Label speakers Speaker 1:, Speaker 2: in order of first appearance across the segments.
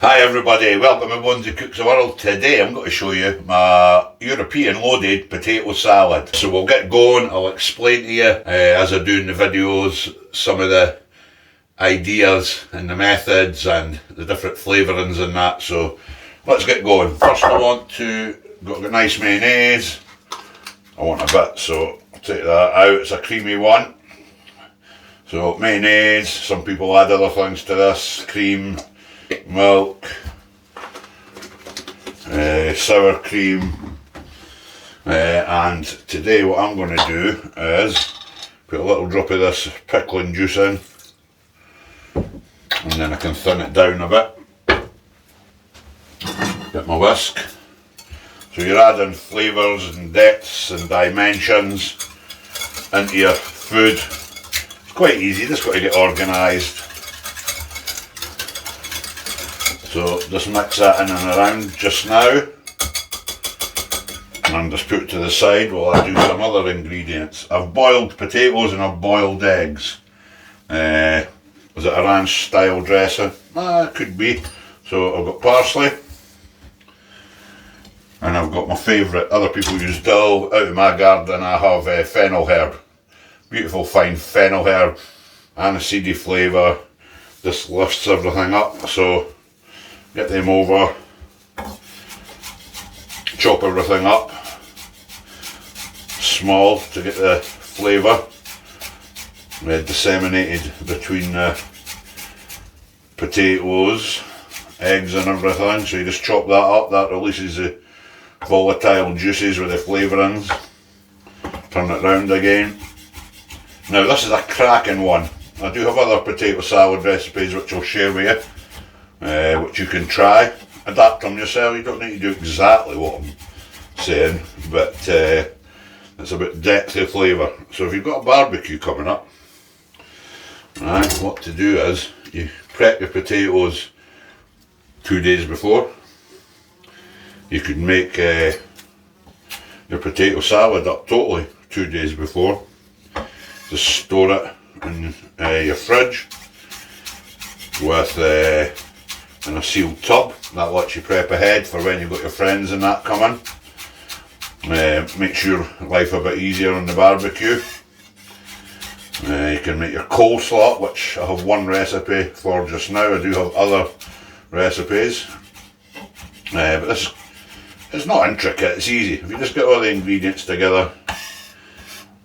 Speaker 1: Hi everybody, welcome to Bonsie Cooks the World. Today I'm going to show you my European loaded potato salad. So we'll get going. I'll explain to you as I do in the videos some of the ideas and the methods and the different flavourings and that. So let's get going. First I want to got nice mayonnaise. I want a bit, so I'll take that out. It's a creamy one. So mayonnaise, some people add other things to this, cream, milk, sour cream, and today what I'm going to do is put a little drop of this pickling juice in, and then I can thin it down a bit. Get my whisk. So you're adding flavours and depths and dimensions into your food. It's quite easy, just got to get organised. So just mix that in and around just now, and just put it to the side while I do some other ingredients. I've boiled potatoes and I've boiled eggs. Was it a ranch style dressing? It could be. So I've got parsley, and I've got my favourite, other people use dill. Out of my garden I have fennel herb. Beautiful fine fennel herb, aniseedy flavour. This lifts everything up, so get them over, chop everything up small to get the flavour disseminated between the potatoes, eggs and everything. So you just chop that up, that releases the volatile juices with the flavourings. Turn it round again. Now this is a cracking one. I do have other potato salad recipes which I'll share with you. Which you can try, adapt them yourself. You don't need to do exactly what I'm saying, but it's about depth of flavour. So if you've got a barbecue coming up, right, what to do is you prep your potatoes 2 days before. You could make your potato salad up totally 2 days before. Just store it in your fridge with in a sealed tub. That lets you prep ahead for when you've got your friends and that coming. Makes your life a bit easier on the barbecue. You can make your coleslaw, which I have one recipe for just now. I do have other recipes, but this it's not intricate, it's easy. If you just get all the ingredients together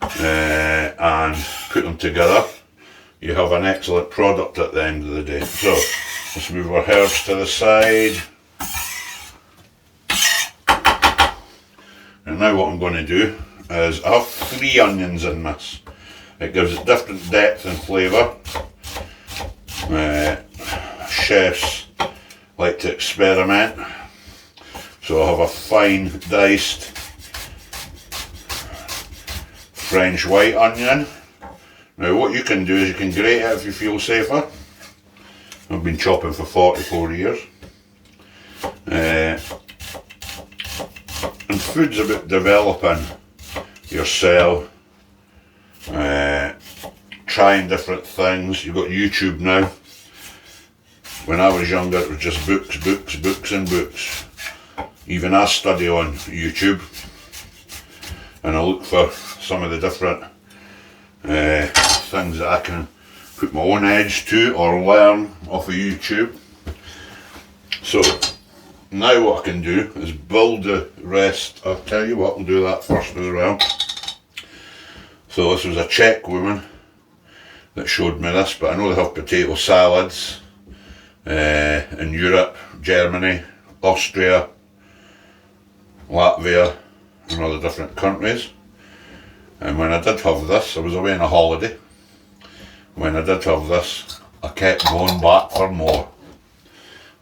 Speaker 1: and put them together, you have an excellent product at the end of the day. So let's move our herbs to the side. And now what I'm going to do is I have 3 onions in this. It gives it different depth and flavour. Chefs like to experiment. So I have a fine diced French white onion. Now what you can do is you can grate it if you feel safer. I've been chopping for 44 years. And food's about developing yourself, trying different things. You've got YouTube now. When I was younger it was just books, books, books and books. Even I study on YouTube and I look for some of the different things that I can put my own edge to or learn off of YouTube. So now what I can do is build the rest. I'll tell you what, we'll do that first as well. So this was a Czech woman that showed me this, but I know they have potato salads in Europe, Germany, Austria, Latvia and other different countries. And when I did have this, I was away on a holiday. When I did have this, I kept going back for more.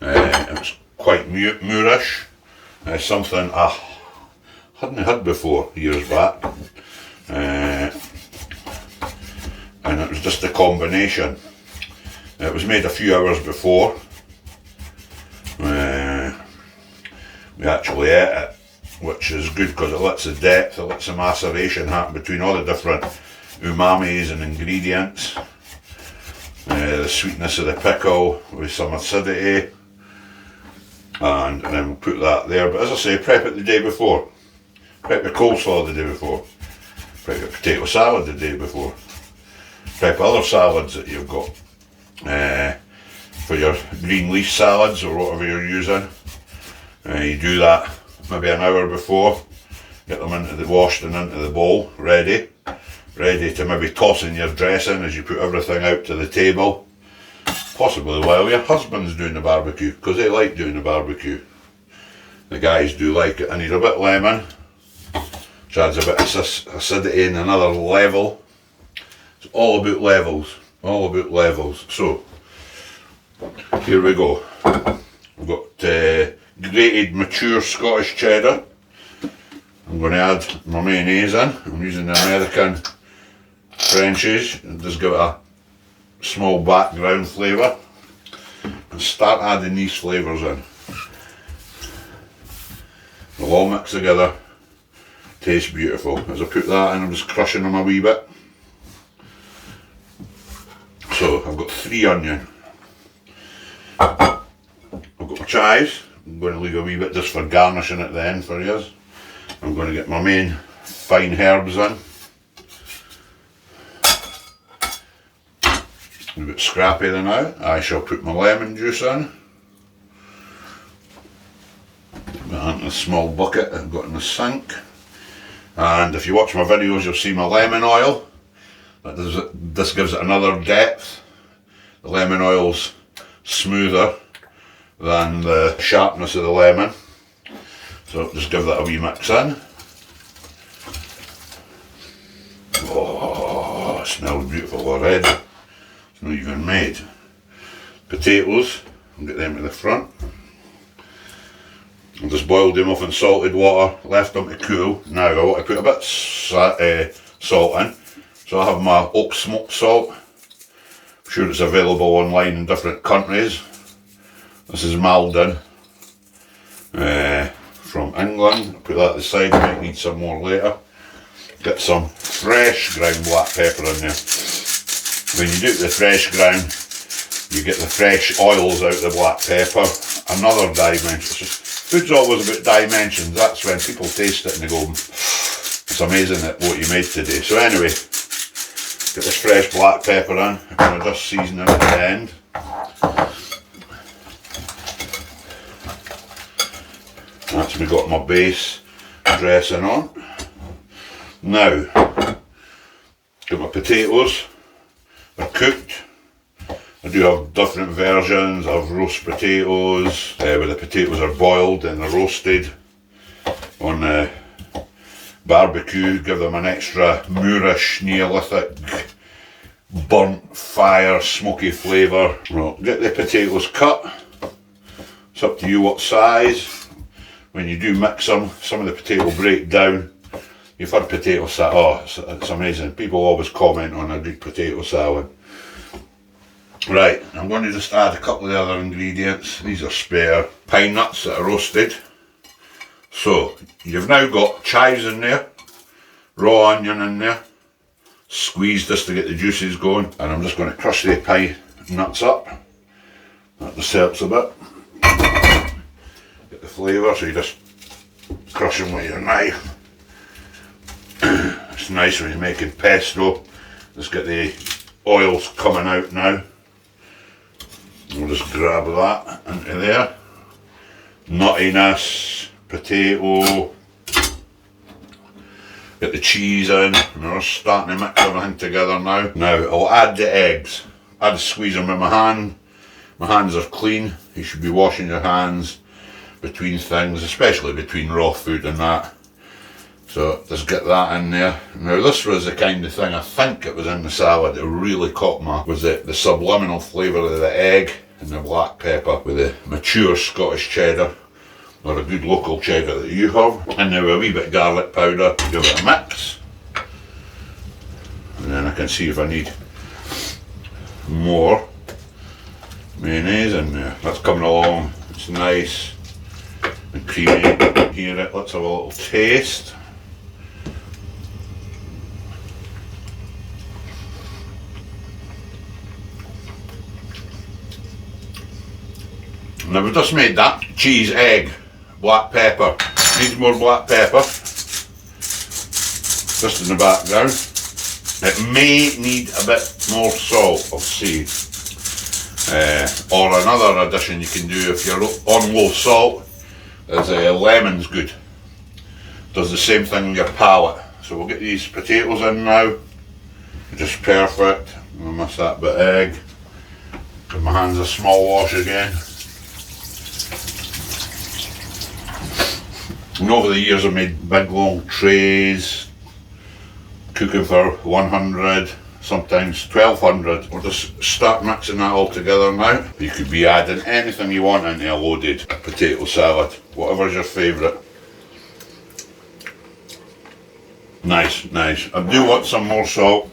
Speaker 1: It was quite moorish, something I hadn't had before years back. And it was just a combination. It was made a few hours before. We actually ate it, which is good because it lets the depth, it lets the maceration happen between all the different umamis and ingredients. The sweetness of the pickle with some acidity, and then we'll put that there. But as I say, prep it the day before. Prep your coleslaw the day before. Prep your potato salad the day before. Prep other salads that you've got. For your green leaf salads or whatever you're using. You do that maybe an hour before. Get them washed and into the bowl, ready to maybe toss in your dressing as you put everything out to the table. Possibly while your husband's doing the barbecue, because they like doing the barbecue. The guys do like it. I need a bit of lemon, which adds a bit of acidity in another level. It's all about levels, all about levels. So, here we go. We've got grated mature Scottish cheddar. I'm going to add my mayonnaise in. I'm using the American Frenchies. Just give it a small background flavour. And start adding these flavours in. They'll all mix together. Tastes beautiful. As I put that in, I'm just crushing them a wee bit. So I've got 3 onion. I've got my chives. I'm going to leave a wee bit just for garnishing at the end for you. I'm going to get my main fine herbs in. A bit scrappy there now. I shall put my lemon juice in. Put that into a small bucket I've got in the sink. And if you watch my videos, you'll see my lemon oil. This gives it another depth. The lemon oil's smoother than the sharpness of the lemon. So just give that a wee mix in. Oh, it smells beautiful already. It's not even made. Potatoes, I'll get them to the front. I just boiled them off in salted water, left them to cool. Now I want to put a bit of salt in. So I have my oak smoked salt. I'm sure it's available online in different countries. This is Malden. From England. I'll put that to the side, might need some more later. Get some fresh ground black pepper in there. When you do the fresh ground, you get the fresh oils out of the black pepper. Another dimension. Food's always about dimensions. That's when people taste it and they go, it's amazing at what you made today. So anyway, get this fresh black pepper in. I'm going to just season it at the end. That's me got my base dressing on. Now, got my potatoes. They're cooked. I do have different versions of roast potatoes, where the potatoes are boiled and they're roasted on barbecue. Give them an extra moorish, Neolithic, burnt fire, smoky flavour. Well, get the potatoes cut. It's up to you what size. When you do mix them, some of the potato will break down. You've had potato salad, oh, it's amazing. People always comment on a good potato salad. Right, I'm going to just add a couple of the other ingredients. These are spare pine nuts that are roasted. So, you've now got chives in there, raw onion in there, squeezed just to get the juices going. And I'm just going to crush the pine nuts up. That just helps a bit. Get the flavour, so you just crush them with your knife. It's nice when you're making pesto. Just get the oils coming out now. We'll just grab that into there. Nuttiness, potato, get the cheese in. We're starting to mix everything together now. Now I'll add the eggs. I just squeeze them with my hand. My hands are clean. You should be washing your hands between things, especially between raw food and that. So just get that in there. Now this was the kind of thing I think it was in the salad that really caught my, was the subliminal flavour of the egg and the black pepper with the mature Scottish cheddar or a good local cheddar that you have. And now a wee bit of garlic powder, give it a mix. And then I can see if I need more mayonnaise in there. That's coming along, it's nice and creamy. Hear it, let's have a little taste. Now we've just made that cheese, egg, black pepper. Needs more black pepper. Just in the background. It may need a bit more salt, I'll see. Or another addition you can do if you're on low salt is lemon's good. Does the same thing on your palate. So we'll get these potatoes in now. Just perfect. I'll miss that bit of egg. Give my hands a small wash again. And over the years I've made big long trays, cooking for 100, sometimes 1200. We'll just start mixing that all together now. You could be adding anything you want into a loaded potato salad, whatever's your favourite. Nice, nice. I do want some more salt.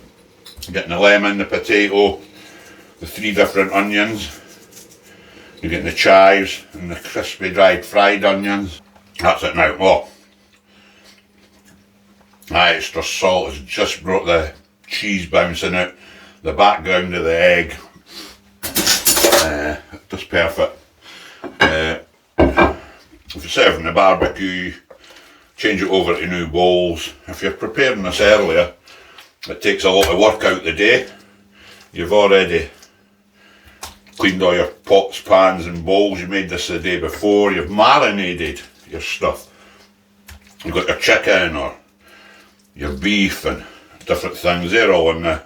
Speaker 1: Getting the lemon, the potato, the 3 different onions. You're getting the chives and the crispy dried fried onions. That's it now. Oh, that extra salt has just brought the cheese bouncing out the background of the egg. Just perfect. If you're serving the barbecue, change it over to new bowls. If you're preparing this earlier, it takes a lot of work out the day. You've already cleaned all your pots, pans and bowls. You made this the day before. You've marinated your stuff. You've got your chicken or your beef and different things. They're all in the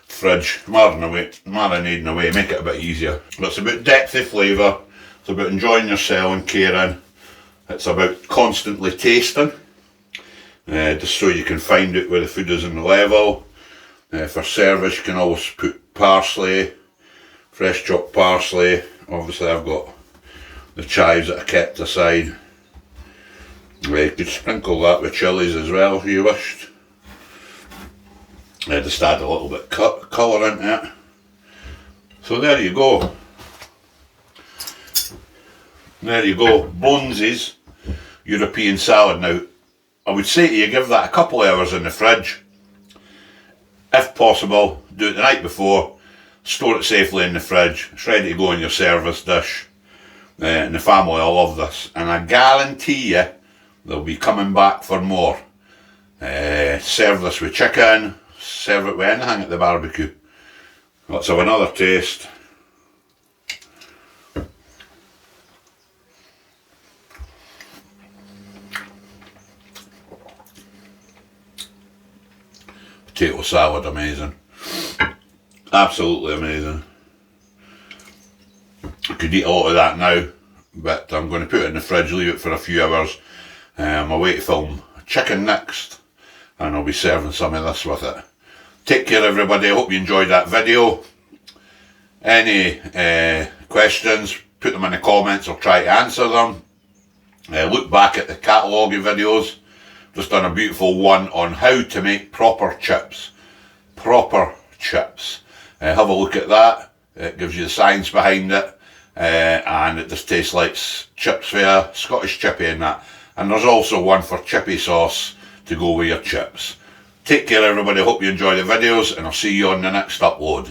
Speaker 1: fridge, marinating away, make it a bit easier. But it's about depth of flavour. It's about enjoying yourself and caring. It's about constantly tasting. Just so you can find out where the food is in the level. For service you can always put parsley, fresh chopped parsley. Obviously I've got the chives that I kept aside. You could sprinkle that with chillies as well if you wished. Just add a little bit colour into it. So there you go. There you go, Bonsie's European salad. Now I would say to you, give that a couple of hours in the fridge. If possible, do it the night before, store it safely in the fridge. It's ready to go in your service dish. And the family will love this. And I guarantee you, they'll be coming back for more. Serve this with chicken, serve it with anything at the barbecue. Let's have another taste. Potato salad, amazing. Absolutely amazing. I could eat a lot of that now, but I'm going to put it in the fridge, leave it for a few hours. I'll wait to film chicken next, and I'll be serving some of this with it. Take care everybody, I hope you enjoyed that video. Any questions, put them in the comments, I'll try to answer them. Look back at the catalogue of videos. Just done a beautiful one on how to make proper chips. Proper chips. Have a look at that. It gives you the science behind it. And it just tastes like chips for a Scottish chippy and that. And there's also one for chippy sauce to go with your chips. Take care everybody, hope you enjoy the videos, and I'll see you on the next upload.